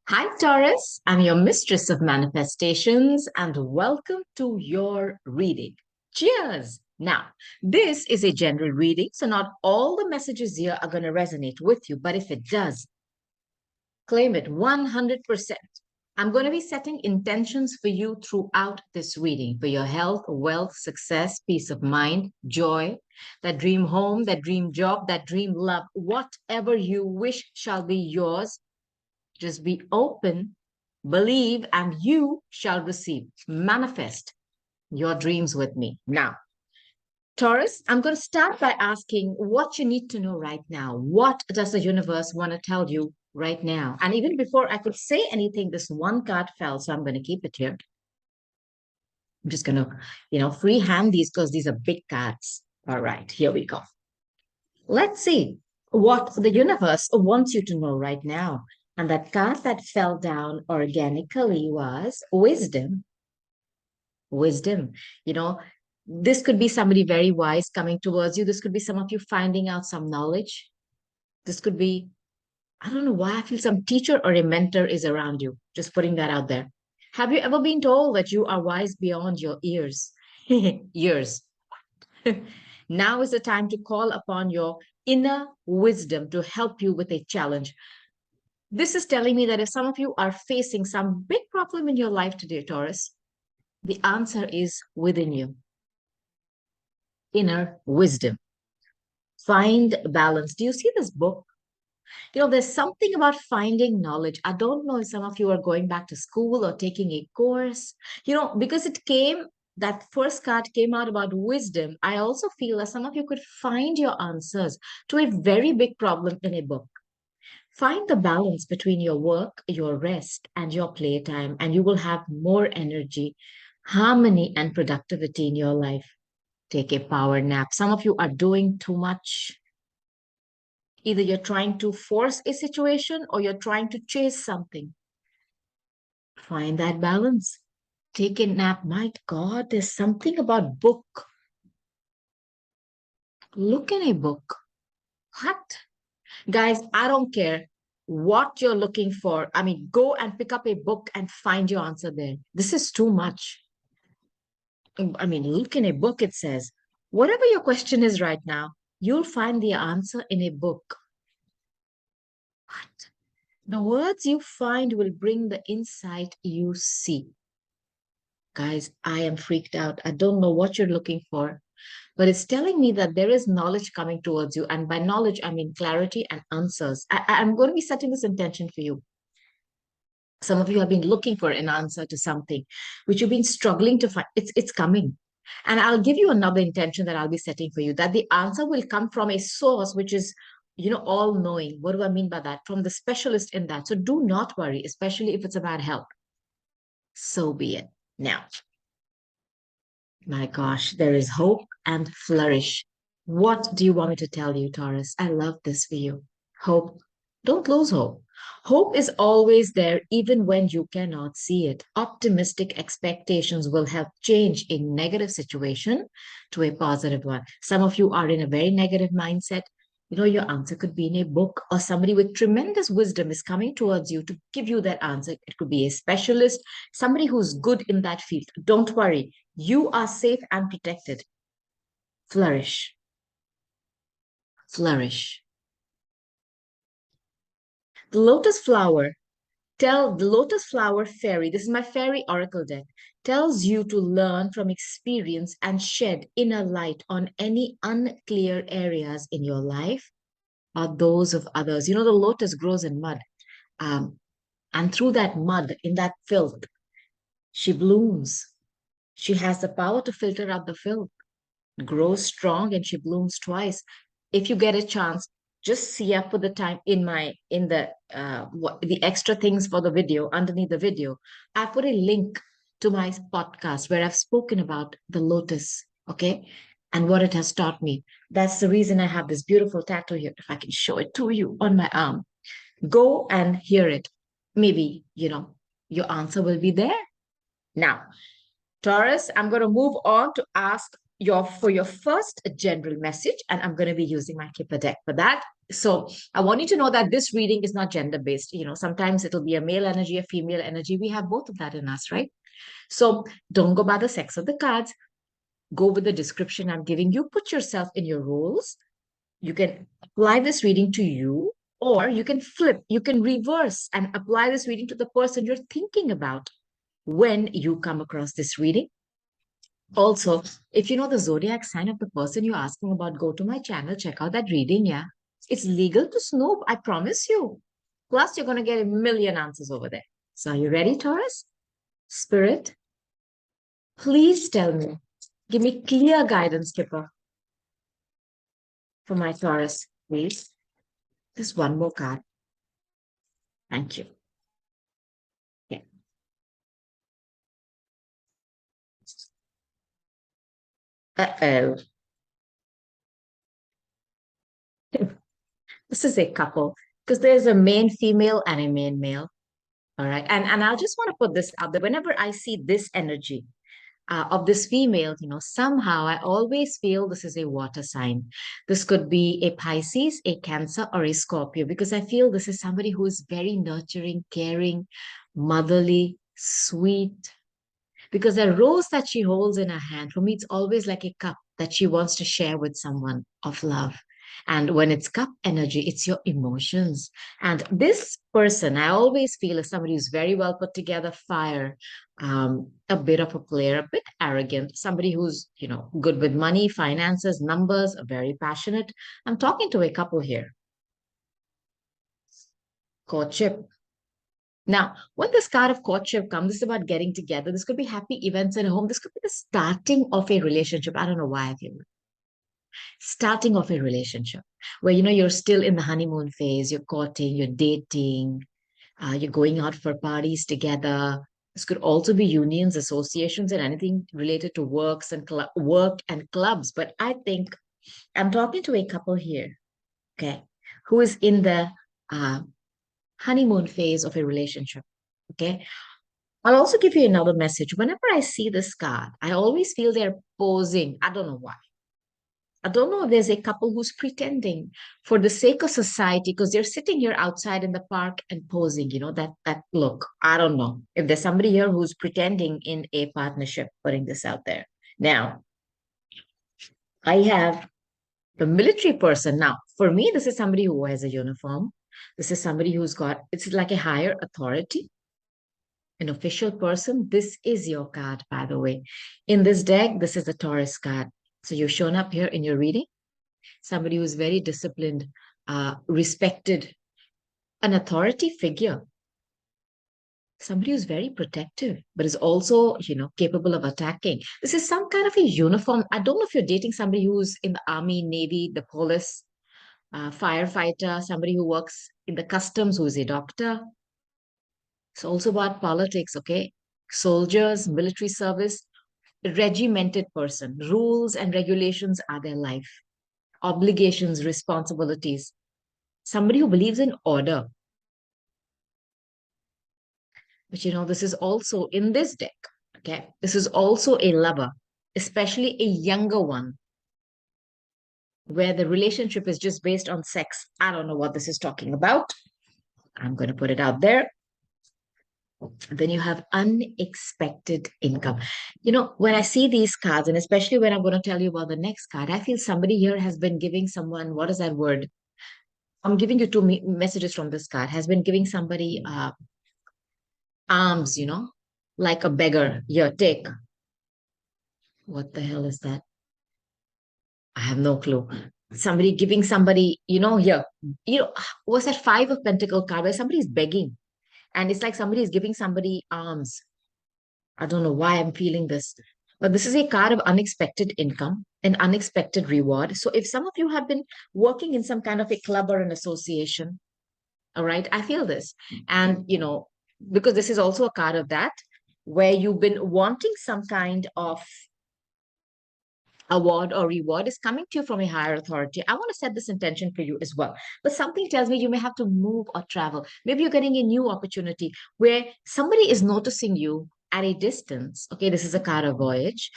Hi, Taurus. I'm your mistress of manifestations, and welcome to your reading. Cheers. Now, this is a general reading, so not all the messages here are going to resonate with you, but if it does, claim it 100%. I'm going to be setting intentions for you throughout this reading for your health, wealth, success, peace of mind, joy, that dream home, that dream job, that dream love, whatever you wish shall be yours. Just be open, believe, and you shall receive. Manifest your dreams with me. Now, Taurus, I'm going to start by asking what you need to know right now. What does the universe want to tell you right now? And even before I could say anything, this one card fell, so I'm going to keep it here. I'm just going to, freehand these because these are big cards. All right, here we go. Let's see what the universe wants you to know right now. And that card that fell down organically was wisdom. Wisdom. You know, this could be somebody very wise coming towards you. This could be some of you finding out some knowledge. This could be, I don't know why I feel some teacher or a mentor is around you. Just putting that out there. Have you ever been told that you are wise beyond your ears? Years. Now is the time to call upon your inner wisdom to help you with a challenge. This is telling me that if some of you are facing some big problem in your life today, Taurus, the answer is within you. Inner wisdom. Find balance. Do you see this book? There's something about finding knowledge. I don't know if some of you are going back to school or taking a course, because that first card came out about wisdom. I also feel that some of you could find your answers to a very big problem in a book. Find the balance between your work, your rest, and your playtime, and you will have more energy, harmony, and productivity in your life. Take a power nap. Some of you are doing too much. Either you're trying to force a situation or you're trying to chase something. Find that balance. Take a nap. My God, there's something about book. Look in a book. What? Guys, I don't care what you're looking for. I mean, go and pick up a book and find your answer there. This is too much. I mean, look in a book, it says, whatever your question is right now, you'll find the answer in a book. What? The words you find will bring the insight you seek. Guys, I am freaked out. I don't know what you're looking for, but it's telling me that there is knowledge coming towards you. And by knowledge, I mean clarity and answers. I'm going to be setting this intention for you. Some of you have been looking for an answer to something which you've been struggling to find. It's coming. And I'll give you another intention that I'll be setting for you, that the answer will come from a source which is, all knowing. What do I mean by that? From the specialist in that. So do not worry, especially if it's about health. So be it. Now, my gosh, there is hope and flourish. What do you want me to tell you, Taurus? I love this for you. Hope. Don't lose hope. Hope is always there, even when you cannot see it. Optimistic expectations will help change a negative situation to a positive one. Some of you are in a very negative mindset. Your answer could be in a book, or somebody with tremendous wisdom is coming towards you to give you that answer. It could be a specialist, somebody who's good in that field. Don't worry. You are safe and protected. Flourish. Flourish. The lotus flower the lotus flower fairy, this is my fairy oracle deck, tells you to learn from experience and shed inner light on any unclear areas in your life or those of others. The lotus grows in mud. And through that mud, in that filth, she blooms. She has the power to filter out the filth, grows strong, and she blooms twice. If you get a chance, just see up for the time in the extra things for the video underneath the video. I put a link to my podcast where I've spoken about the lotus, okay, and what it has taught me. That's the reason I have this beautiful tattoo here. If I can show it to you on my arm, go and hear it. Maybe your answer will be there. Now, Taurus, I'm going to move on to ask for your first general message, and I'm going to be using my Kipper deck for that. So I want you to know that this reading is not gender based. Sometimes it'll be a male energy, a female energy. We have both of that in us, right? So don't go by the sex of the cards. Go with the description I'm giving you. Put yourself in your roles. You can apply this reading to you, or you can flip, you can reverse and apply this reading to the person you're thinking about when you come across this reading. Also, if you know the zodiac sign of the person you're asking about, go to my channel, check out that reading. Yeah, it's legal to snoop, I promise you. Plus, you're going to get a million answers over there. So, are you ready, Taurus? Spirit, please tell me. Give me clear guidance, Kipper, for my Taurus, please. Just one more card. Thank you. Yeah. Uh-oh. This is a couple because there's a main female and a main male. All right. And I just want to put this out there. Whenever I see this energy of this female, somehow I always feel this is a water sign. This could be a Pisces, a Cancer, or a Scorpio, because I feel this is somebody who is very nurturing, caring, motherly, sweet, because the rose that she holds in her hand, for me, it's always like a cup that she wants to share with someone of love. And when it's cup energy, it's your emotions. And this person, I always feel, is somebody who's very well put together, fire, a bit of a player, a bit arrogant, somebody who's, good with money, finances, numbers, very passionate. I'm talking to a couple here. Courtship. Now, when this card of courtship comes, this is about getting together. This could be happy events at home. This could be the starting of a relationship. I don't know why I feel it. Starting of a relationship where, you're still in the honeymoon phase, you're courting, you're dating, you're going out for parties together. This could also be unions, associations, and anything related to work and clubs. But I think I'm talking to a couple here, okay, who is in the uh, honeymoon phase of a relationship. Okay. I'll also give you another message. Whenever I see this card, I always feel they're posing. I don't know why. I don't know if there's a couple who's pretending for the sake of society because they're sitting here outside in the park and posing, that look. I don't know if there's somebody here who's pretending in a partnership, putting this out there. Now, I have the military person. Now, for me, this is somebody who wears a uniform. This is somebody it's like a higher authority, an official person. This is your card, by the way. In this deck, this is the Taurus card. So you've shown up here in your reading. Somebody who's very disciplined, respected, an authority figure. Somebody who's very protective, but is also, capable of attacking. This is some kind of a uniform. I don't know if you're dating somebody who's in the army, navy, the police, firefighter, somebody who works in the customs, who is a doctor. It's also about politics, okay? Soldiers, military service, regimented person. Rules and regulations are their life. Obligations, responsibilities. Somebody who believes in order. But this is also in this deck, okay? This is also a lover, especially a younger one, where the relationship is just based on sex. I don't know what this is talking about. I'm going to put it out there. Then you have unexpected income. When I see these cards, and especially when I'm going to tell you about the next card, I feel somebody here has been giving someone, what is that word? I'm giving you two messages from this card, has been giving somebody alms, like a beggar. Here, take. What the hell is that? I have no clue. Somebody giving somebody, here, what's that Five of Pentacle card where somebody's begging? And it's like somebody is giving somebody alms. I don't know why I'm feeling this, but this is a card of unexpected income, an unexpected reward. So if some of you have been working in some kind of a club or an association, all right, I feel this. And, because this is also a card of that, where you've been wanting some kind of award or reward is coming to you from a higher authority. I want to set this intention for you as well. But something tells me you may have to move or travel. Maybe you're getting a new opportunity where somebody is noticing you at a distance. Okay, this is a card of voyage.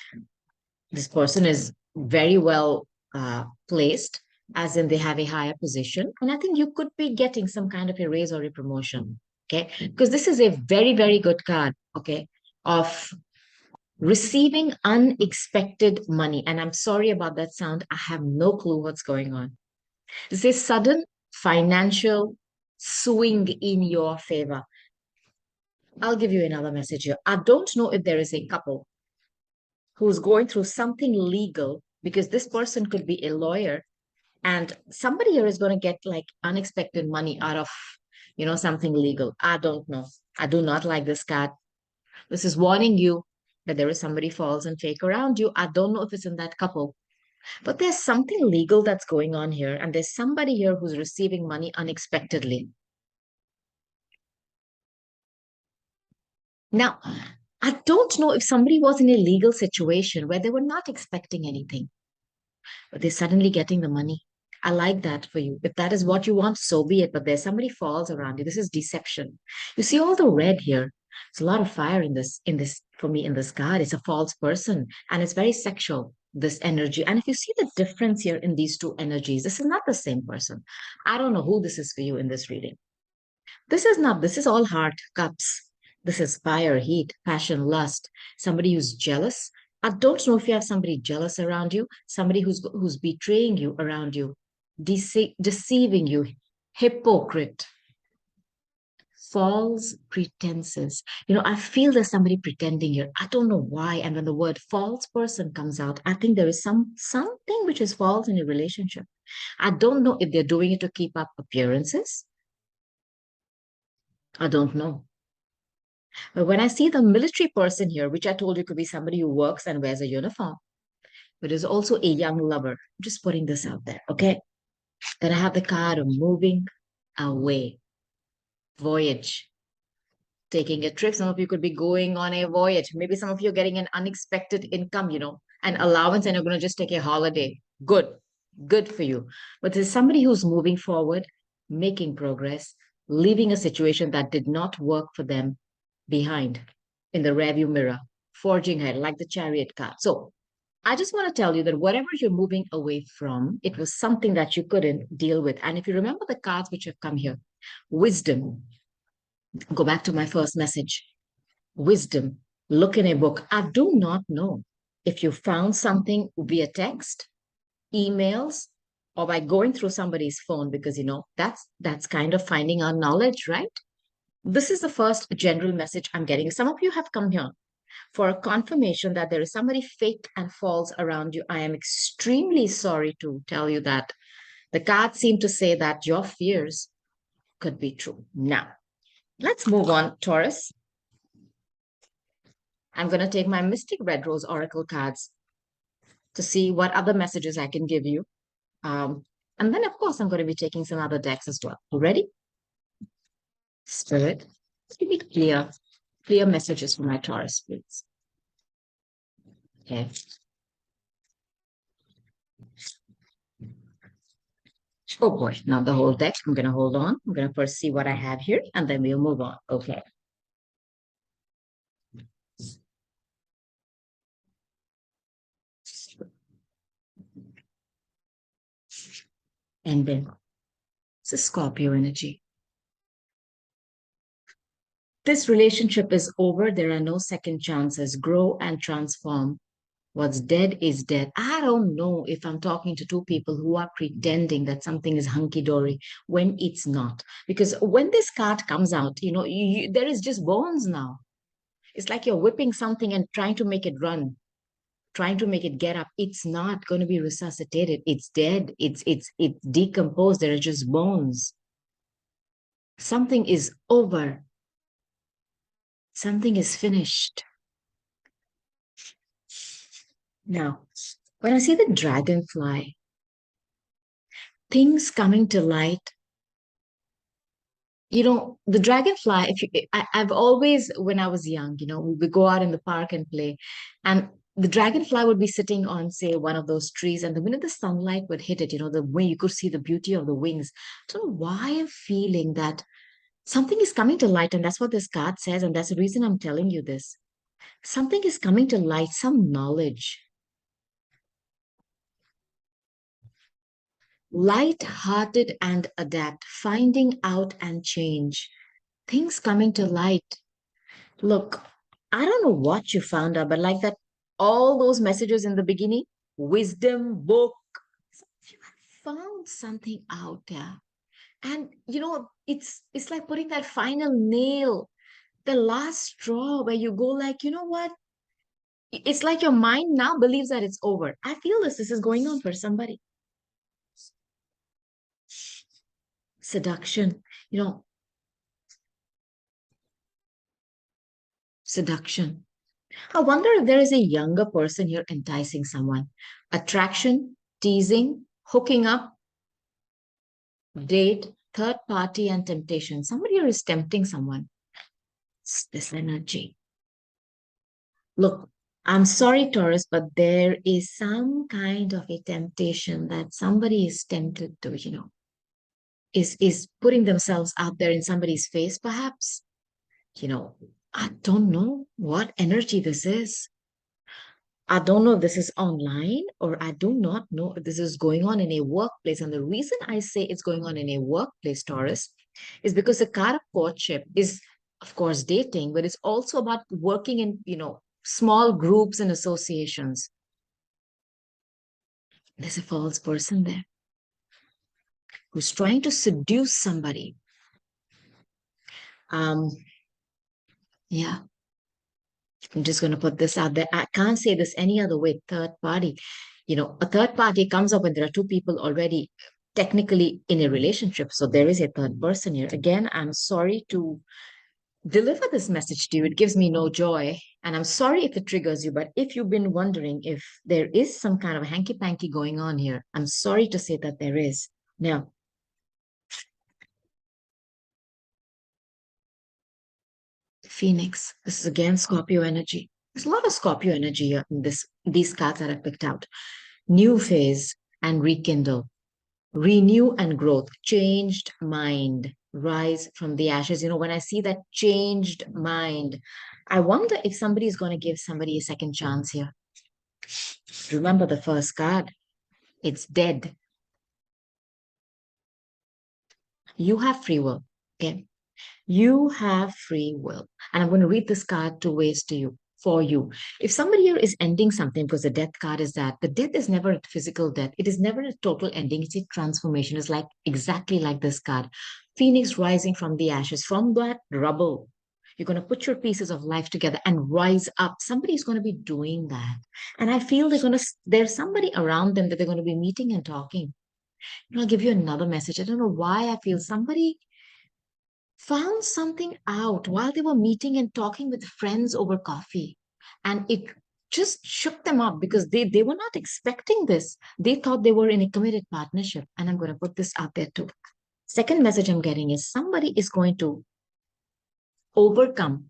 This person is very well placed, as in they have a higher position. And I think you could be getting some kind of a raise or a promotion. Okay. Because this is a very, very good card. Okay. Of receiving unexpected money. And I'm sorry about that sound. I have no clue what's going on. This is sudden financial swing in your favor. I'll give you another message here. I don't know if there is a couple who's going through something legal, because this person could be a lawyer, and somebody here is going to get like unexpected money out of, something legal. I don't know. I do not like this card. This is warning you that there is somebody false and fake around you. I don't know if it's in that couple, but there's something legal that's going on here, and there's somebody here who's receiving money unexpectedly. Now, I don't know if somebody was in a legal situation where they were not expecting anything, but they're suddenly getting the money. I like that for you. If that is what you want, so be it. But there's somebody falls around you. This is deception. You see all the red here. It's a lot of fire in this for me in this card. It's a false person, and it's very sexual, this energy. And if you see the difference here in these two energies, this is not the same person. I don't know who this is for you in this reading. This is not, this is all heart, cups. This is fire, heat, passion, lust. Somebody who's jealous. I don't know if you have somebody jealous around you, somebody who's betraying you around you, deceiving you, hypocrite, false pretenses. I feel there's somebody pretending here. I don't know why. And when the word false person comes out, I think there is something which is false in a relationship. I don't know if they're doing it to keep up appearances. I don't know. But when I see the military person here, which I told you could be somebody who works and wears a uniform, but is also a young lover, I'm just putting this out there, okay? Then I have the card of moving away, voyage, taking a trip. Some of you could be going on a voyage. Maybe some of you are getting an unexpected income, an allowance, and you're going to just take a holiday. Good, good for you. But there's somebody who's moving forward, making progress, leaving a situation that did not work for them behind in the rearview mirror, forging ahead like the chariot card. So I just want to tell you that whatever you're moving away from, it was something that you couldn't deal with. And if you remember the cards which have come here, wisdom, go back to my first message, wisdom, look in a book. I do not know if you found something via text, emails, or by going through somebody's phone, because that's kind of finding our knowledge, right? This is the first general message I'm getting. Some of you have come here for a confirmation that there is somebody fake and false around you. I am extremely sorry to tell you that the cards seem to say that your fears could be true. Now, let's move on, Taurus. I'm going to take my Mystic Red Rose Oracle cards to see what other messages I can give you. And then, of course, I'm going to be taking some other decks as well. You ready? Spirit, give me clear messages for my Taurus, please. Okay. Oh boy, not the whole deck. I'm going to hold on. I'm going to first see what I have here, and then we'll move on. Okay. And then it's a Scorpio energy. This relationship is over. There are no second chances. Grow and transform. What's dead is dead. I don't know if I'm talking to two people who are pretending that something is hunky dory when it's not. Because when this card comes out, there is just bones now. It's like you're whipping something and trying to make it run, trying to make it get up. It's not going to be resuscitated. It's dead. It's decomposed. There are just bones. Something is over. Something is finished. Now, when I see the dragonfly, things coming to light, the dragonfly, I've always, when I was young, we would go out in the park and play, and the dragonfly would be sitting on, say, one of those trees, and the minute the sunlight would hit it, the way you could see the beauty of the wings. I don't know why I'm feeling that something is coming to light, and that's what this card says, and that's the reason I'm telling you this. Something is coming to light, some knowledge. Light-hearted and adapt, finding out and change, things coming to light. Look, I don't know what you found out, but like that, all those messages in the beginning, wisdom, book, you have found something out there. And it's like putting that final nail, the last straw where you go like, you know what? It's like your mind now believes that it's over. I feel this is going on for somebody. Seduction, you know, seduction. I wonder if there is a younger person here enticing someone. Attraction, teasing, hooking up, date, third party, and temptation. Somebody here is tempting someone. It's this energy. Look, I'm sorry, Taurus, but there is some kind of a temptation that somebody is tempted to, is putting themselves out there in somebody's face, perhaps. You know, I don't know what energy this is. I don't know if this is online or I do not know if this is going on in a workplace. And the reason I say it's going on in a workplace, Taurus, is because the card of courtship is, of course, dating, but it's also about working in, small groups and associations. There's a false person there who's trying to seduce somebody. Um, yeah, I'm just going to put this out there. I can't say this any other way. Third party. A third party comes up when there are two people already technically in a relationship. So there is a third person here. Again, I'm sorry to deliver this message to you. It gives me no joy. And I'm sorry if it triggers you. But if you've been wondering if there is some kind of hanky panky going on here, I'm sorry to say that there is. Now, Phoenix. This is again Scorpio energy. There's a lot of Scorpio energy here in these cards that I picked out. New phase and rekindle, renew and growth, changed mind, rise from the ashes. When I see that changed mind, I wonder if somebody is going to give somebody a second chance here. Remember the first card, it's dead. You have free will. Okay. You have free will. And I'm going to read this card two ways to you, for you. If somebody here is ending something, because the death card is that, the death is never a physical death. It is never a total ending. It's a transformation. It's like exactly like this card. Phoenix rising from the ashes, from that rubble. You're going to put your pieces of life together and rise up. Somebody's going to be doing that. And I feel there's somebody around them that they're going to be meeting and talking. I'll give you another message. I don't know why I feel somebody found something out while they were meeting and talking with friends over coffee. And it just shook them up because they were not expecting this. They thought they were in a committed partnership. And I'm going to put this out there too. Second message I'm getting is somebody is going to overcome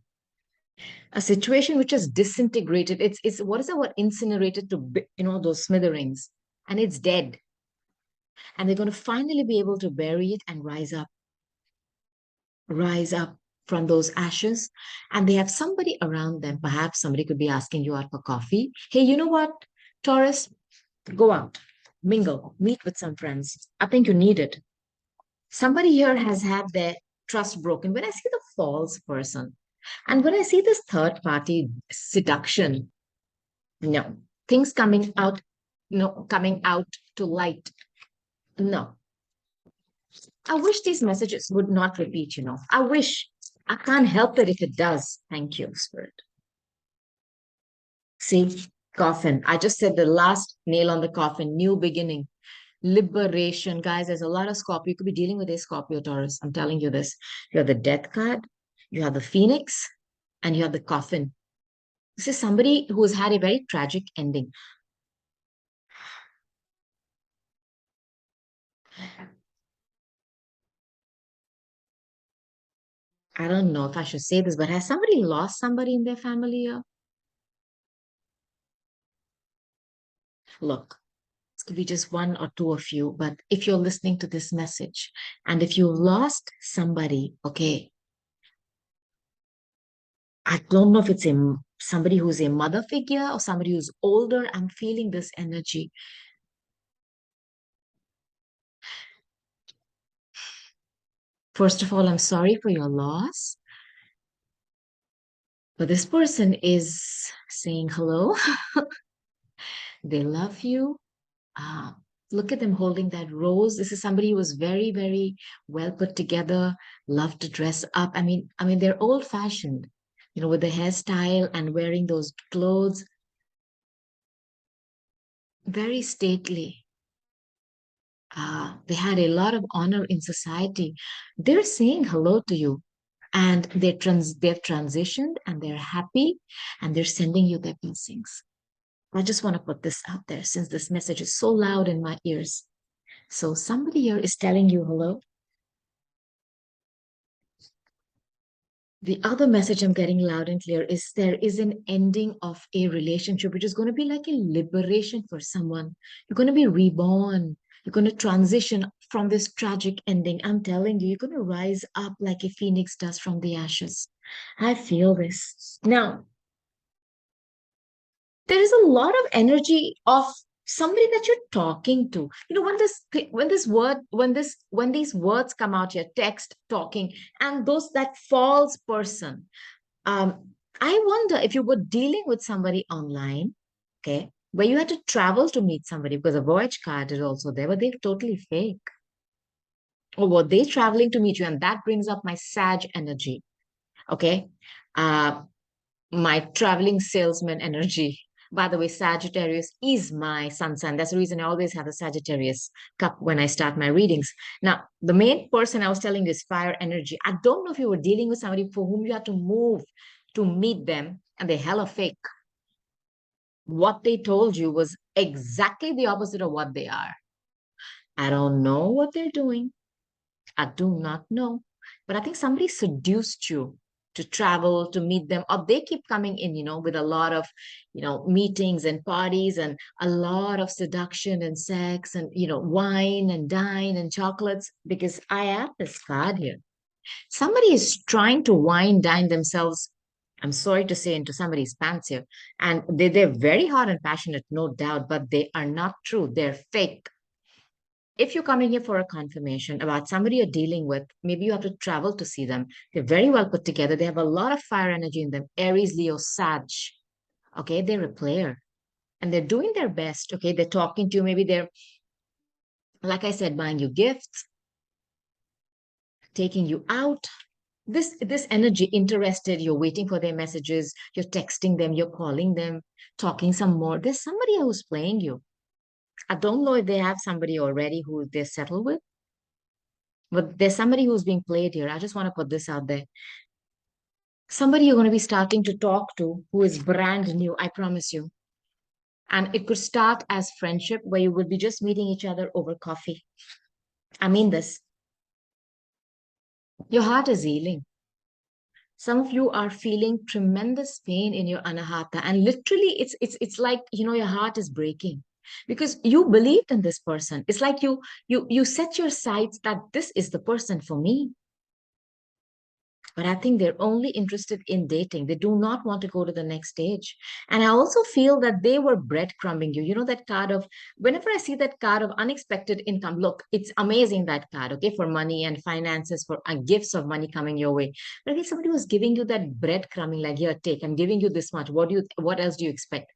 a situation which is disintegrated. It's what is the word? Incinerated to, those smithereens. And it's dead. And they're going to finally be able to bury it and rise up from those ashes, and they have somebody around them. Perhaps somebody could be asking you out for coffee. Hey, you know what, Taurus, go out, mingle, meet with some friends. I think you need it. Somebody here has had their trust broken. When I see the false person and when I see this third party seduction, no, things coming out, no, coming out to light. No, I wish these messages would not repeat. I wish. I can't help it if it does. Thank you, Spirit. See, coffin. I just said the last nail on the coffin, new beginning, liberation. Guys, there's a lot of Scorpio. You could be dealing with a Scorpio Taurus. I'm telling you this. You have the death card, you have the phoenix, and you have the coffin. This is somebody who has had a very tragic ending. I don't know if I should say this, but has somebody lost somebody in their family here? Look, it could be just one or two of you, but if you're listening to this message and if you lost somebody, okay, I don't know if it's somebody who's a mother figure or somebody who's older. I'm feeling this energy. First of all, I'm sorry for your loss, but this person is saying hello. They love you. Ah, look at them holding that rose. This is somebody who was very, very well put together, loved to dress up. I mean, they're old fashioned, with the hairstyle and wearing those clothes, very stately. They had a lot of honor in society. They're saying hello to you, and they've transitioned and they're happy, and they're sending you their blessings. I just want to put this out there since this message is so loud in my ears. So somebody here is telling you hello. The other message I'm getting loud and clear is there is an ending of a relationship, which is going to be like a liberation for someone. You're going to be reborn. You're going to transition from this tragic ending. I'm telling you, you're going to rise up like a phoenix does from the ashes. I feel this. Now, there is a lot of energy of somebody that you're talking to. When these words come out here, text, talking, and those that false person. I wonder if you were dealing with somebody online, okay, where you had to travel to meet somebody because a voyage card is also there, but they're totally fake. Or were they traveling to meet you? And that brings up my Sag energy, okay? Uh, my traveling salesman energy. By the way, Sagittarius is my sun sign. That's the reason I always have a Sagittarius cup when I start my readings. Now, the main person I was telling you is fire energy. I don't know if you were dealing with somebody for whom you had to move to meet them and they're hella fake. What they told you was exactly the opposite of what they are. I don't know what they're doing. I do not know. But I think somebody seduced you to travel, to meet them, or they keep coming in, with a lot of, meetings and parties and a lot of seduction and sex and, wine and dine and chocolates, because I have this card here. Somebody is trying to wine dine themselves. I'm sorry to say, into somebody's pants here. And they're very hot and passionate, no doubt, but they are not true. They're fake. If you're coming here for a confirmation about somebody you're dealing with, maybe you have to travel to see them. They're very well put together. They have a lot of fire energy in them. Aries, Leo, Sag. Okay, they're a player and they're doing their best. Okay, they're talking to you. Maybe they're, like I said, buying you gifts, taking you out. This energy, interested, you're waiting for their messages, you're texting them, you're calling them, talking some more. There's somebody who's playing you. I don't know if they have somebody already who they're settled with, but there's somebody who's being played here. I just want to put this out there. Somebody you're going to be starting to talk to who is brand new, I promise you. And it could start as friendship where you would be just meeting each other over coffee. I mean this. Your heart is healing. Some of you are feeling tremendous pain in your anahata, and literally it's like, your heart is breaking because you believed in this person. It's like you set your sights that this is the person for me. But I think they're only interested in dating. They do not want to go to the next stage. And I also feel that they were breadcrumbing you. You know, that card of, whenever I see that card of unexpected income, look, it's amazing, that card, okay, for money and finances, for gifts of money coming your way. But if somebody was giving you that breadcrumbing, like, here, take, I'm giving you this much. What else do you expect?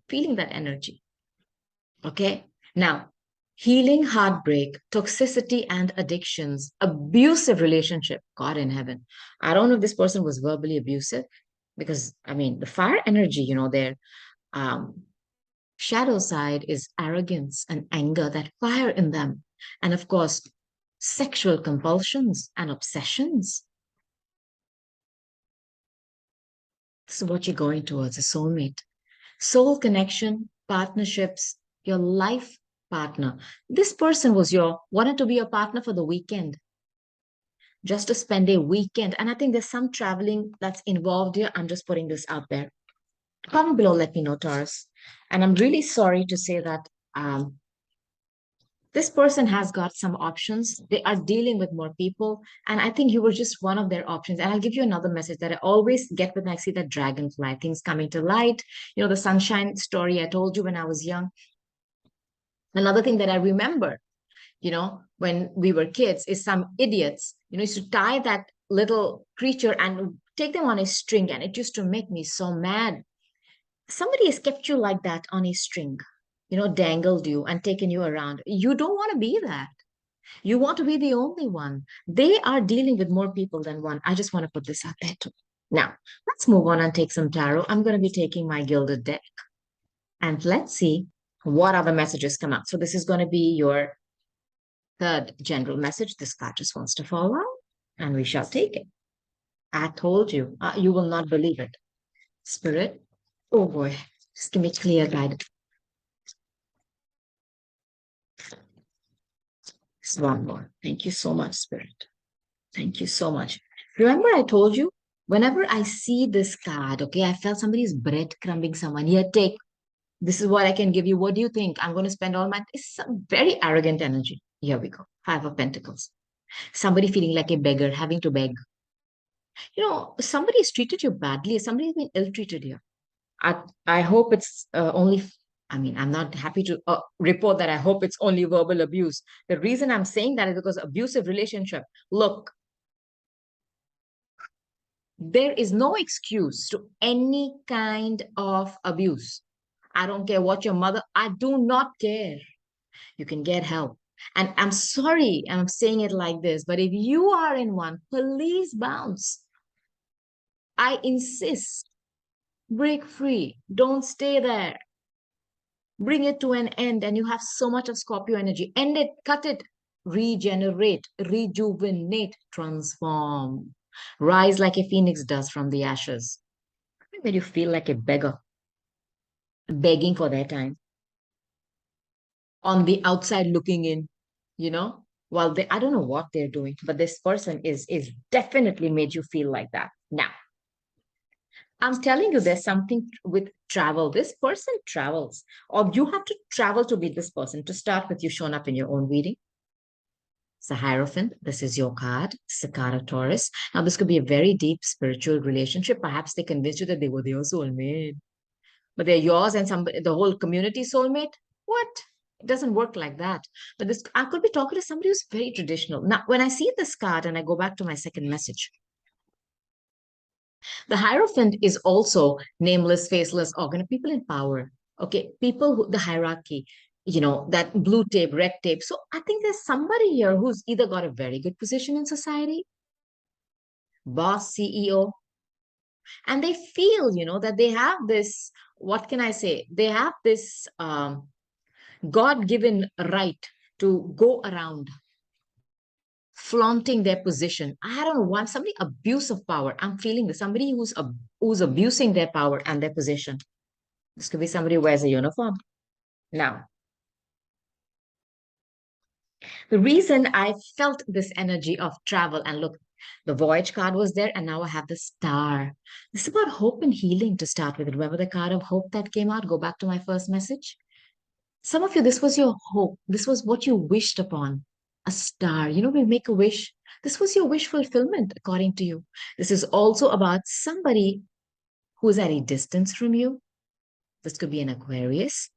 Feeling that energy. Okay. Now, healing heartbreak, toxicity and addictions, abusive relationship, God in heaven. I don't know if this person was verbally abusive because, I mean, the fire energy, their um, shadow side is arrogance and anger, that fire in them. And of course, sexual compulsions and obsessions. This is what you're going towards, a soulmate. Soul connection, partnerships, your life partner. This person wanted to be your partner for the weekend, just to spend a weekend. And I think there's some traveling that's involved here. I'm just putting this out there. Comment below, let me know, Taurus. And I'm really sorry to say that this person has got some options. They are dealing with more people. And I think you were just one of their options. And I'll give you another message that I always get when I see that dragonfly, things coming to light. The sunshine story I told you when I was young. Another thing that I remember, when we were kids, is some idiots, used to tie that little creature and take them on a string, and it used to make me so mad. Somebody has kept you like that on a string, dangled you and taken you around. You don't want to be that. You want to be the only one. They are dealing with more people than one. I just want to put this out there too. Now, let's move on and take some tarot. I'm going to be taking my gilded deck, and let's see what other messages come out. So this is going to be your third general message. This card just wants to fall out, and we shall take it. I told you, you will not believe it. Spirit, oh boy, just give me clear guidance. Just one more. Thank you so much, Spirit. Thank you so much. Remember, I told you, whenever I see this card, okay, I felt somebody's breadcrumbing someone. Here, take. This is what I can give you. What do you think? I'm going to spend all my. It's some very arrogant energy. Here we go. Five of Pentacles. Somebody feeling like a beggar, having to beg. Somebody has treated you badly. Somebody has been ill-treated here. I hope it's only. I mean, I'm not happy to report that I hope it's only verbal abuse. The reason I'm saying that is because abusive relationship. Look, there is no excuse to any kind of abuse. I don't care what your mother, I do not care. You can get help. And I'm sorry, I'm saying it like this, but if you are in one, please bounce. I insist. Break free. Don't stay there. Bring it to an end, and you have so much of Scorpio energy. End it, cut it, regenerate, rejuvenate, transform. Rise like a phoenix does from the ashes. When you feel like a beggar, begging for their time, on the outside looking in, you know, while they, I don't know what they're doing, but this person is definitely made you feel like that. Now, I'm telling you, there's something with travel. This person travels, or you have to travel to meet this person. To start with, you shown up in your own reading. It's a Hierophant. This is your card. It's a card of Taurus. Now, this could be a very deep spiritual relationship. Perhaps they convinced you that they were your soulmate, but they're yours and somebody, the whole community soulmate. What? It doesn't work like that. But this, I could be talking to somebody who's very traditional. Now, when I see this card and I go back to my second message, the Hierophant is also nameless, faceless, organ, people in power. Okay, people who, the hierarchy, that blue tape, red tape. So I think there's somebody here who's either got a very good position in society, boss, CEO, and they feel, that they have this, what can I say? They have this God-given right to go around flaunting their position. I don't know why somebody abuse of power. I'm feeling this. Somebody who's abusing their power and their position. This could be somebody who wears a uniform. Now, the reason I felt this energy of travel, and look, the voyage card was there, and now I have the star. This is about hope and healing to start with. Remember the card of hope that came out? Go back to my first message. Some of you, this was your hope. This was what you wished upon. A star. We make a wish. This was your wish fulfillment, according to you. This is also about somebody who's at a distance from you. This could be an Aquarius.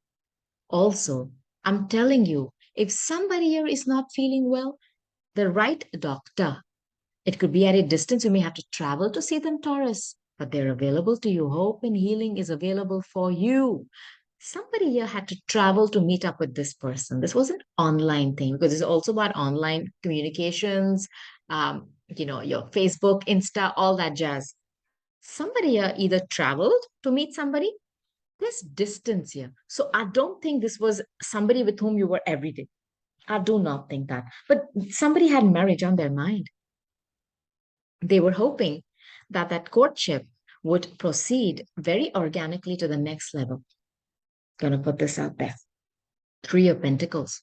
Also, I'm telling you, if somebody here is not feeling well, the right doctor, it could be at a distance. You may have to travel to see them, Taurus, but they're available to you. Hope and healing is available for you. Somebody here had to travel to meet up with this person. This was an online thing because it's also about online communications, your Facebook, Insta, all that jazz. Somebody here either traveled to meet somebody. There's distance here. So I don't think this was somebody with whom you were every day. I do not think that. But somebody had marriage on their mind. They were hoping that that courtship would proceed very organically to the next level. Gonna put this out there. Three of Pentacles.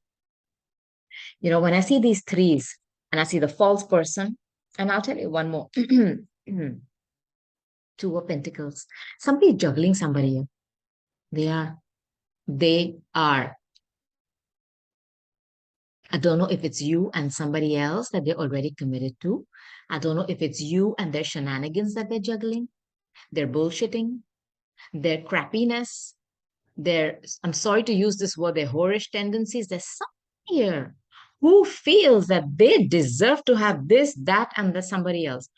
When I see these threes and I see the false person, and I'll tell you one more. Two of Pentacles. Somebody juggling somebody here. They are. They are. I don't know if it's you and somebody else that they're already committed to. I don't know if it's you and their shenanigans that they're juggling, their bullshitting, their crappiness, their, I'm sorry to use this word, their whorish tendencies. There's something here who feels that they deserve to have this, that, and the somebody else.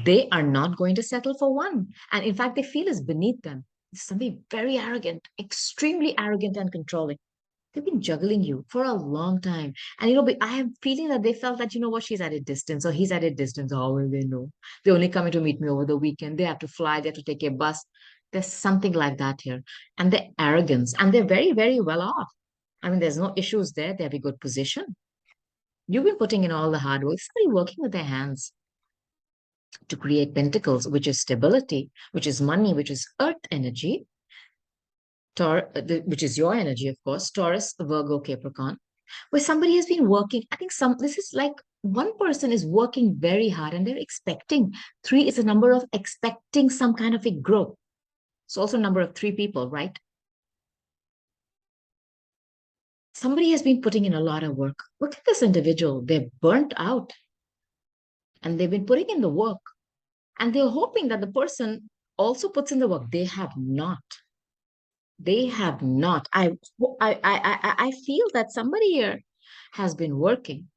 They are not going to settle for one. And in fact, they feel is beneath them. It's something very arrogant, extremely arrogant and controlling. They've been juggling you for a long time. And I am feeling that they felt that, what, she's at a distance or he's at a distance. How will they know? They're only coming to meet me over the weekend. They have to fly, they have to take a bus. There's something like that here. And the arrogance, and they're very, very well off. I mean, there's no issues there. They have a good position. You've been putting in all the hard work, somebody working with their hands to create pentacles, which is stability, which is money, which is earth energy, which is your energy, of course, Taurus, Virgo, Capricorn, where somebody has been working. I think this is like one person is working very hard and they're expecting. Three is a number of expecting some kind of a growth. It's also a number of three people, right? Somebody has been putting in a lot of work. Look at this individual. They're burnt out and they've been putting in the work and they're hoping that the person also puts in the work. They have not. They have not. I feel that somebody here has been working.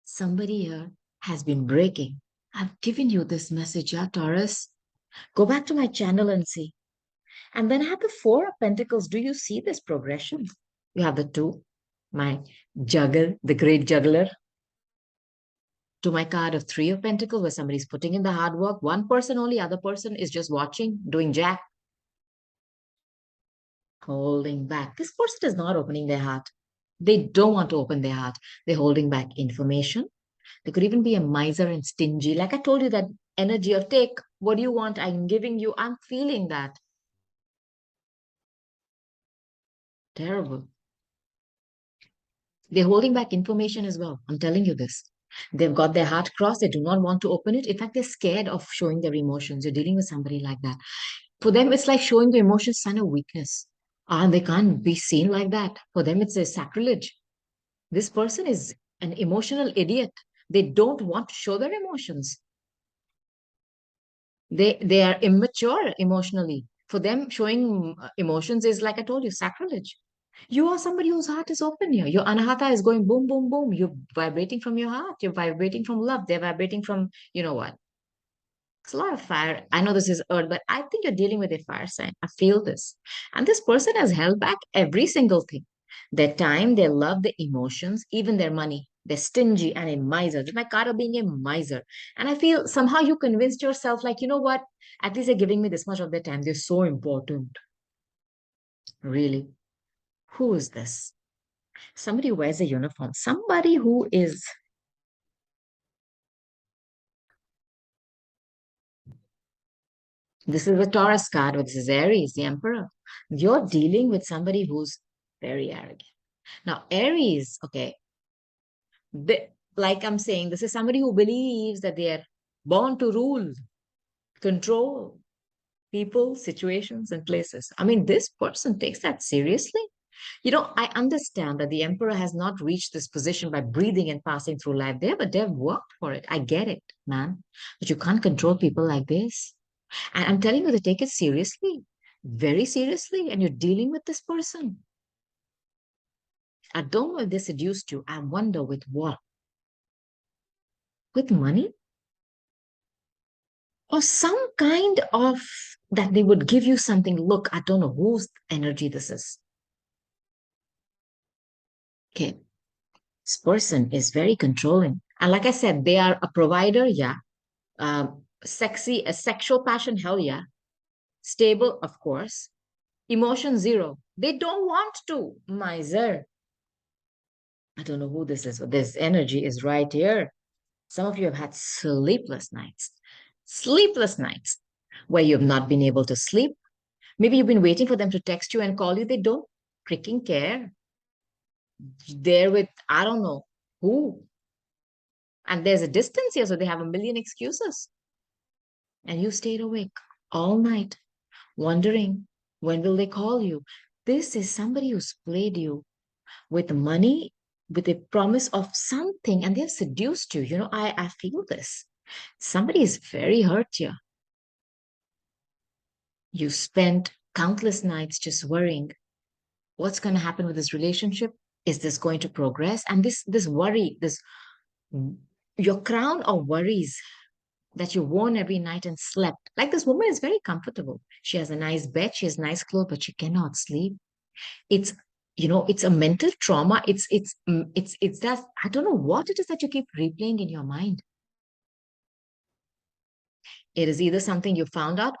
Somebody here has been breaking. I've given you this message, yeah, Taurus. Go back to my channel and see. And then I have the Four of Pentacles. Do you see this progression? You have the two, my the great juggler. To my card of Three of Pentacles, where somebody's putting in the hard work. One person only, other person is just watching, doing jack. Holding back. This person is not opening their heart. They don't want to open their heart. They're holding back information. They could even be a miser and stingy. Like I told you, that energy of take, what do you want? I'm giving you. I'm feeling that. Terrible. They're holding back information as well. I'm telling you this. They've got their heart crossed. They do not want to open it. In fact, they're scared of showing their emotions. You're dealing with somebody like that. For them, it's like showing the emotions sign of weakness. And they can't be seen like that. For them, it's a sacrilege. This person is an emotional idiot. They don't want to show their emotions. They are immature emotionally. For them, showing emotions is, like I told you, sacrilege. You are somebody whose heart is open here. Your anahata is going boom, boom, boom. You're vibrating from your heart. You're vibrating from love. They're vibrating from, you know what? It's a lot of fire. I know this is earth, but I think you're dealing with a fire sign. I feel this. And this person has held back every single thing. Their time, their love, their emotions, even their money. They're stingy and a miser. This is my card of being a miser. And I feel somehow you convinced yourself, like, you know what? At least they're giving me this much of their time. They're so important. Really. Who is this? Somebody who wears a uniform. Somebody who is. This is the Taurus card, or this is Aries, the Emperor. You're dealing with somebody who's very arrogant. Now, Aries, okay, like I'm saying, this is somebody who believes that they are born to rule, control people, situations, and places. I mean, this person takes that seriously. I understand that the emperor has not reached this position by breathing and passing through life. They've worked for it. I get it, man. But you can't control people like this. And I'm telling you to take it seriously, very seriously. And you're dealing with this person. I don't know if they seduced you. I wonder with what? With money? Or some kind of that they would give you something. Look, I don't know whose energy this is. Okay. This person is very controlling. And like I said, they are a provider, yeah. Sexy, a sexual passion, hell yeah. Stable, of course. Emotion zero. They don't want to. Miser. I don't know who this is, but this energy is right here. Some of you have had sleepless nights. Sleepless nights where you've not been able to sleep. Maybe you've been waiting for them to text you and call you. They don't freaking care. They're with, I don't know who. And there's a distance here, so they have a million excuses. And you stayed awake all night, wondering when will they call you. This is somebody who's played you with money, with a promise of something, and they've seduced you. I feel this. Somebody is very hurt here. You spent countless nights just worrying what's going to happen with this relationship. Is this going to progress? And this worry, this your crown of worries that you worn every night and slept. Like this woman is very comfortable. She has a nice bed, she has nice clothes, but she cannot sleep. It's it's a mental trauma. It's that I don't know what it is that you keep replaying in your mind. It is either something you found out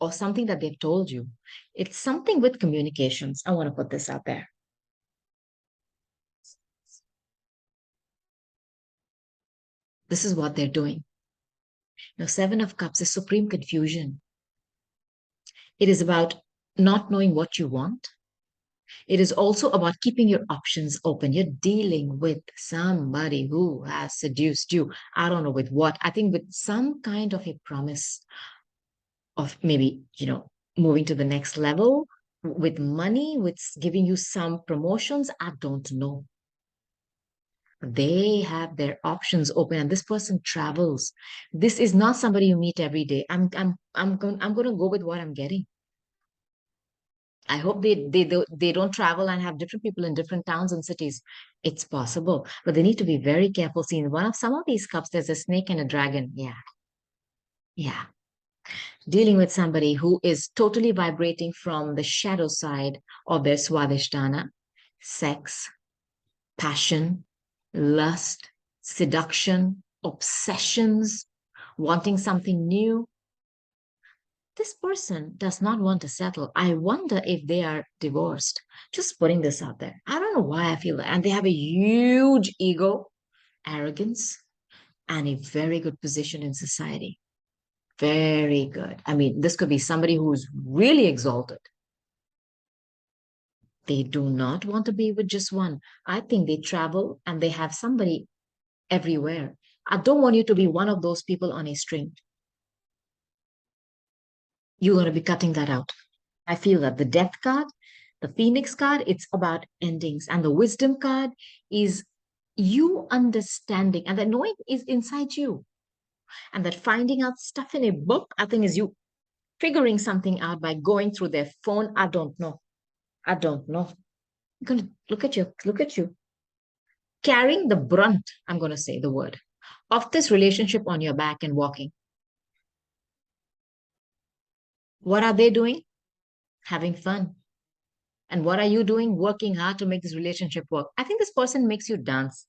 or something that they've told you. It's something with communications. I want to put this out there. This is what they're doing. Seven of Cups is supreme confusion. It is about not knowing what you want. It is also about keeping your options open. You're dealing with somebody who has seduced you. I don't know with what. I think with some kind of a promise of maybe, moving to the next level with money, with giving you some promotions. I don't know. They have their options open, and this person travels. This is not somebody you meet every day. I'm going to go with what I'm getting. I hope they don't travel and have different people in different towns and cities. It's possible, but they need to be very careful. See, in one of some of these cups, there's a snake and a dragon. Yeah, yeah. Dealing with somebody who is totally vibrating from the shadow side of their swadhisthana, sex, passion, lust, seduction, obsessions, wanting something new. This person does not want to settle. I wonder if they are divorced. Just putting this out there. I don't know why I feel that. And they have a huge ego, arrogance, and a very good position in society. Very good. I mean, this could be somebody who's really exalted. They do not want to be with just one. I think they travel and they have somebody everywhere. I don't want you to be one of those people on a string. You're going to be cutting that out. I feel that the death card, the phoenix card, it's about endings. And the wisdom card is you understanding and that knowing is inside you. And that finding out stuff in a book, I think is you figuring something out by going through their phone. I don't know. I don't know. I'm going to look at you. Carrying the brunt, I'm going to say the word, of this relationship on your back and walking. What are they doing? Having fun. And what are you doing? Working hard to make this relationship work. I think this person makes you dance.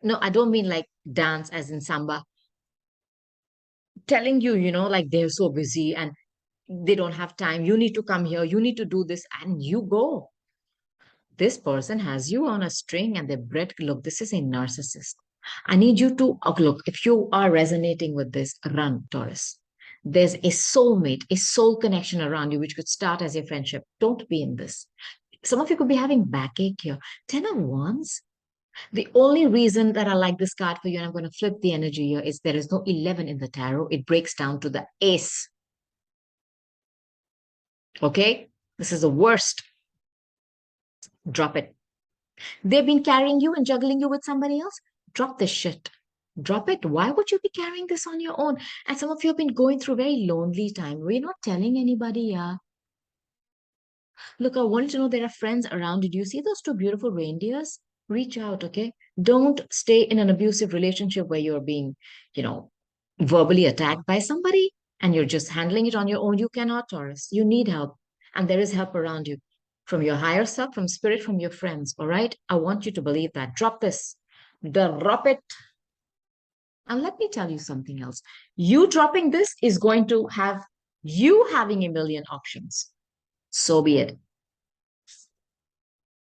No, I don't mean like dance as in samba. Telling you, like they're so busy and they don't have time. You need to come here. You need to do this. And you go. This person has you on a string and they're bread. Look, this is a narcissist. I need you to look. If you are resonating with this, run, Taurus. There's a soulmate, a soul connection around you, which could start as a friendship. Don't be in this. Some of you could be having backache here. 10 of Wands. The only reason that I like this card for you, and I'm going to flip the energy here, is there is no 11 in the tarot. It breaks down to the ace. Okay? This is the worst. Drop it. They've been carrying you and juggling you with somebody else. Drop this shit. Drop it. Why would you be carrying this on your own? And some of you have been going through very lonely time. We're not telling anybody, yeah. Look, I wanted to know there are friends around. Did you see those two beautiful reindeers? Reach out, okay? Don't stay in an abusive relationship where you're being, you know, verbally attacked by somebody and you're just handling it on your own. You cannot, Taurus. You need help. And there is help around you from your higher self, from spirit, from your friends. All right? I want you to believe that. Drop this. Drop it. And let me tell you something else. You dropping this is going to have you having a million options. So be it.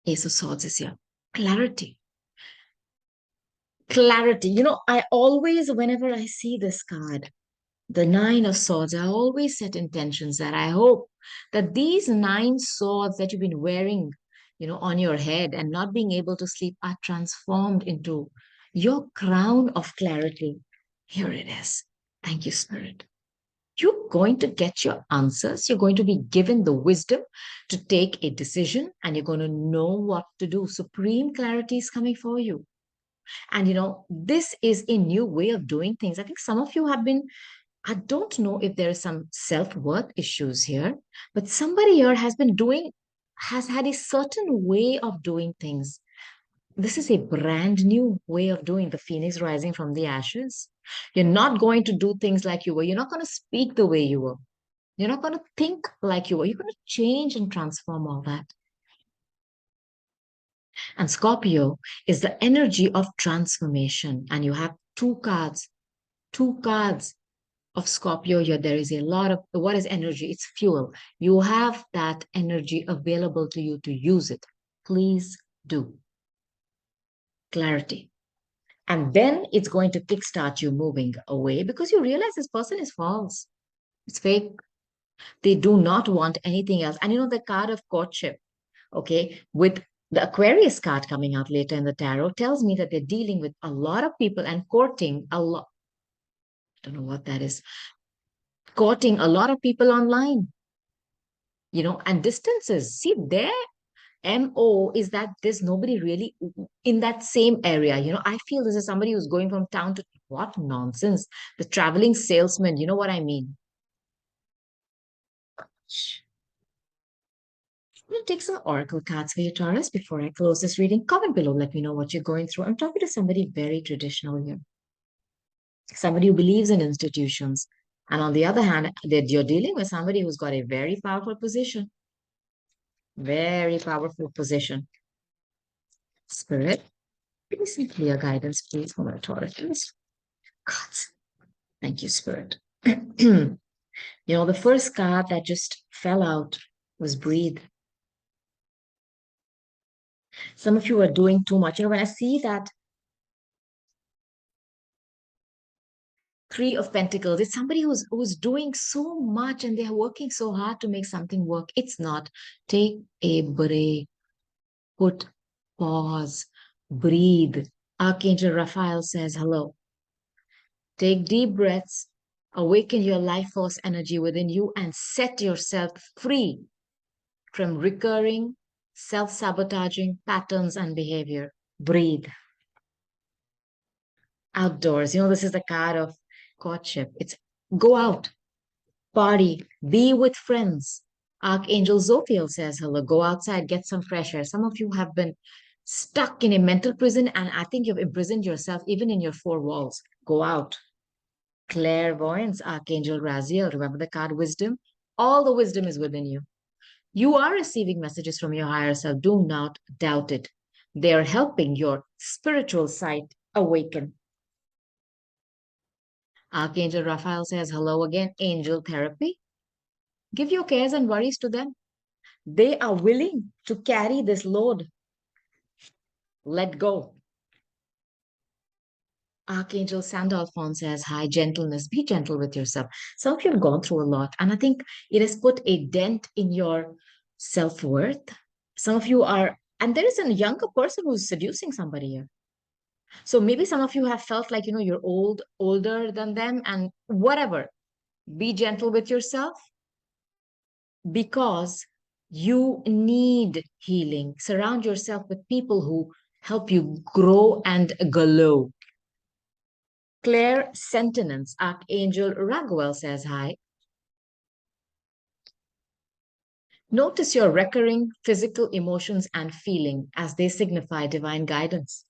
Ace of Swords is here. Clarity. Clarity. I always, whenever I see this card, the Nine of Swords, I always set intentions that I hope that these nine swords that you've been wearing, on your head and not being able to sleep are transformed into your crown of clarity. Here it is. Thank you, Spirit. You're going to get your answers. You're going to be given the wisdom to take a decision and you're going to know what to do. Supreme clarity is coming for you. And, this is a new way of doing things. I think some of you have been, I don't know if there are some self-worth issues here, but somebody here has had a certain way of doing things. This is a brand new way of doing the phoenix rising from the ashes. You're not going to do things like you were. You're not going to speak the way you were. You're not going to think like you were. You're going to change and transform all that. And Scorpio is the energy of transformation. And you have two cards of Scorpio here. There is a lot of what is energy? It's fuel. You have that energy available to you to use it. Please do. Clarity. And then it's going to kickstart you moving away because you realize this person is false. It's fake. They do not want anything else. And you know, the card of courtship, okay, with the Aquarius card coming out later in the tarot tells me that they're dealing with a lot of people and courting a lot. I don't know what that is. Courting a lot of people online, and distances. See, their MO is that there's nobody really in that same area. I feel this is somebody who's going from town to what nonsense. The traveling salesman, you know what I mean? I'm going to take some oracle cards for you, Taurus, before I close this reading. Comment below, let me know what you're going through. I'm talking to somebody very traditional here, somebody who believes in institutions. And on the other hand, that you're dealing with somebody who's got a very powerful position. Spirit, give me some clear guidance, please, for my Taurus. God, thank you, Spirit. The first card that just fell out was breathe. Some of you are doing too much. When I see that Three of Pentacles, it's somebody who's doing so much and they're working so hard to make something work. It's not. Take a break, put pause, breathe. Archangel Raphael says hello. Take deep breaths, awaken your life force energy within you, and set yourself free from recurring, self sabotaging patterns and behavior. Breathe. Outdoors, this is the card of courtship. It's go out, party, be with friends. Archangel Zophiel says, hello, go outside, get some fresh air. Some of you have been stuck in a mental prison, and I think you've imprisoned yourself even in your four walls. Go out. Clairvoyance, Archangel Raziel. Remember the card wisdom? All the wisdom is within you. You are receiving messages from your higher self. Do not doubt it. They are helping your spiritual sight awaken. Archangel Raphael says, hello again, angel therapy. Give your cares and worries to them. They are willing to carry this load. Let go. Archangel Sandalphon says, hi, gentleness. Be gentle with yourself. Some of you have gone through a lot, and I think it has put a dent in your self-worth. Some of you are, and there is a younger person who's seducing somebody here. So maybe some of you have felt like, you're older than them, and whatever. Be gentle with yourself because you need healing. Surround yourself with people who help you grow and glow. Claire Sentinence, Archangel Raguel says hi. Notice your recurring physical emotions and feeling as they signify divine guidance.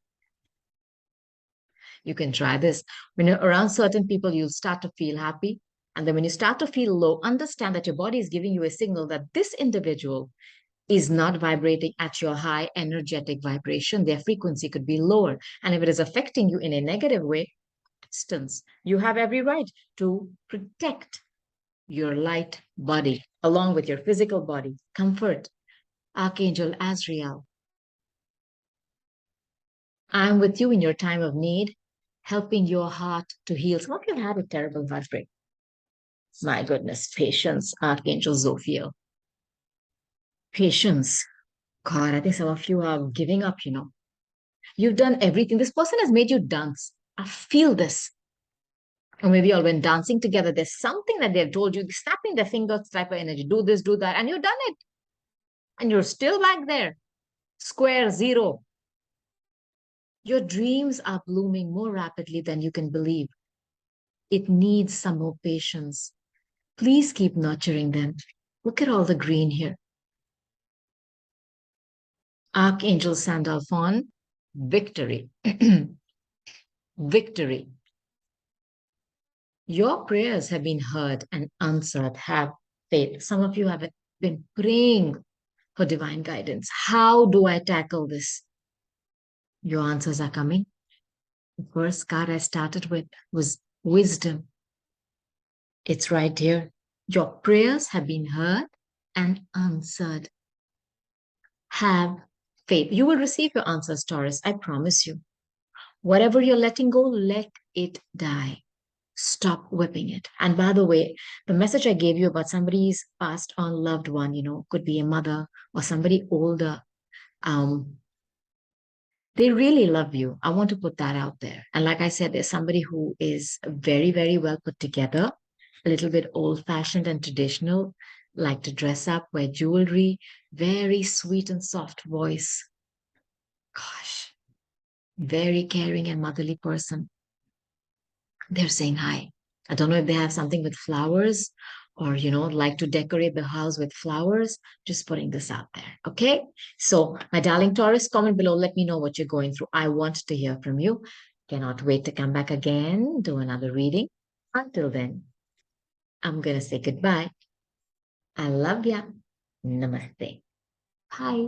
You can try this. When you're around certain people, you'll start to feel happy. And then when you start to feel low, understand that your body is giving you a signal that this individual is not vibrating at your high energetic vibration. Their frequency could be lower. And if it is affecting you in a negative way, distance. You have every right to protect your light body along with your physical body. Comfort. Archangel Azrael. I'm with you in your time of need, helping your heart to heal. Some of you had a terrible heartbreak. My goodness, patience, Archangel Zophiel. Patience. God, I think some of you are giving up. You've done everything. This person has made you dance. I feel this. Or maybe you all went dancing together. There's something that they've told you, snapping their fingers type of energy. Do this, do that. And you've done it. And you're still back there. Square zero. Your dreams are blooming more rapidly than you can believe. It needs some more patience. Please keep nurturing them. Look at all the green here. Archangel Sandalphon, victory. Victory. Your prayers have been heard and answered. Have faith. Some of you have been praying for divine guidance. How do I tackle this? Your answers are coming. The first card I started with was wisdom. It's right here. Your prayers have been heard and answered. Have faith. You will receive your answers, Taurus. I promise you. Whatever you're letting go, let it die. Stop whipping it. And by the way, the message I gave you about somebody's passed on loved one, could be a mother or somebody older. Um, they really love you. I want to put that out there. And like I said, there's somebody who is very, very well put together, a little bit old fashioned and traditional, like to dress up, wear jewelry, very sweet and soft voice. Gosh, very caring and motherly person. They're saying hi. I don't know if they have something with flowers or, like to decorate the house with flowers. Just putting this out there. Okay. So, my darling Taurus, comment below. Let me know what you're going through. I want to hear from you. Cannot wait to come back again, do another reading. Until then, I'm going to say goodbye. I love ya. Namaste. Bye.